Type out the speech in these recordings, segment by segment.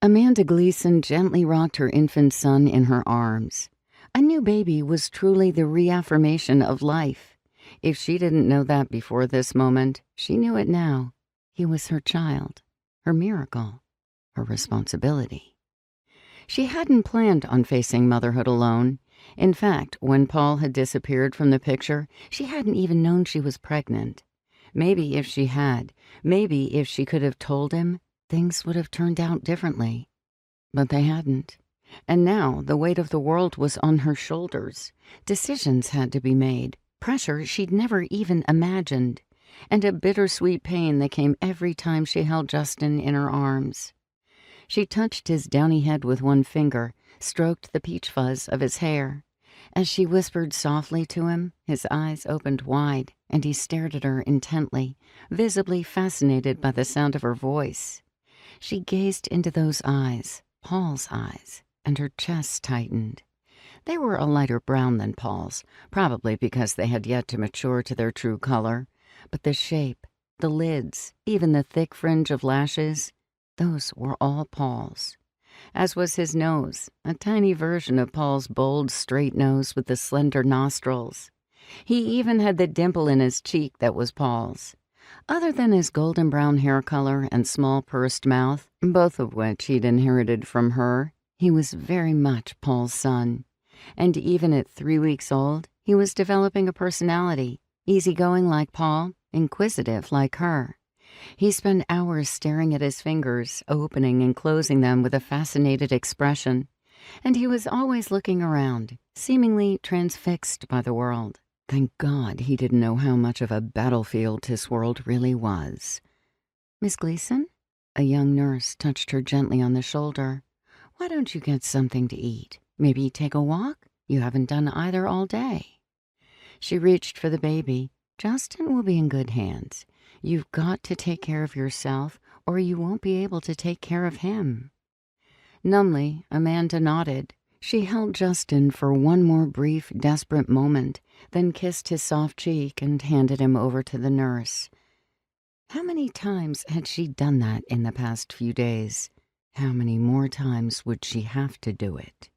Amanda Gleason gently rocked her infant son in her arms. A new baby was truly the reaffirmation of life. If she didn't know that before this moment, she knew it now. He was her child, her miracle, her responsibility. She hadn't planned on facing motherhood alone. In fact, when Paul had disappeared from the picture, she hadn't even known she was pregnant. Maybe if she had, maybe if she could have told him, things would have turned out differently. But they hadn't. And now the weight of the world was on her shoulders. Decisions had to be made, pressure she'd never even imagined, and a bittersweet pain that came every time she held Justin in her arms. She touched his downy head with one finger, stroked the peach fuzz of his hair. As she whispered softly to him, his eyes opened wide, and he stared at her intently, visibly fascinated by the sound of her voice. She gazed into those eyes, Paul's eyes, and her chest tightened. They were a lighter brown than Paul's, probably because they had yet to mature to their true color. But the shape, the lids, even the thick fringe of lashes, those were all Paul's. As was his nose, a tiny version of Paul's bold, straight nose with the slender nostrils. He even had the dimple in his cheek that was Paul's. Other than his golden brown hair color and small pursed mouth, both of which he'd inherited from her, he was very much Paul's son. And even at 3 weeks old, he was developing a personality, easygoing like Paul, inquisitive like her. He spent hours staring at his fingers, opening and closing them with a fascinated expression. And he was always looking around, seemingly transfixed by the world. Thank God he didn't know how much of a battlefield this world really was. "Miss Gleason?" A young nurse touched her gently on the shoulder. "Why don't you get something to eat? Maybe take a walk? You haven't done either all day." She reached for the baby. "Justin will be in good hands. You've got to take care of yourself, or you won't be able to take care of him." Numbly, Amanda nodded. She held Justin for one more brief, desperate moment, then kissed his soft cheek and handed him over to the nurse. How many times had she done that in the past few days? How many more times would she have to do it?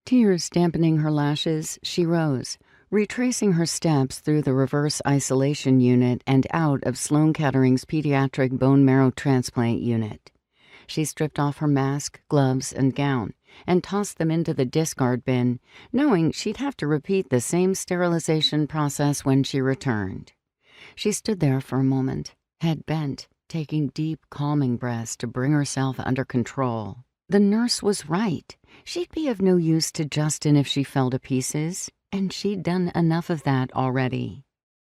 Tears dampening her lashes, she rose, retracing her steps through the reverse isolation unit and out of Sloan Kettering's pediatric bone marrow transplant unit. She stripped off her mask, gloves, and gown, and tossed them into the discard bin, knowing she'd have to repeat the same sterilization process when she returned. She stood there for a moment, head bent, taking deep, calming breaths to bring herself under control. The nurse was right. She'd be of no use to Justin if she fell to pieces, and she'd done enough of that already.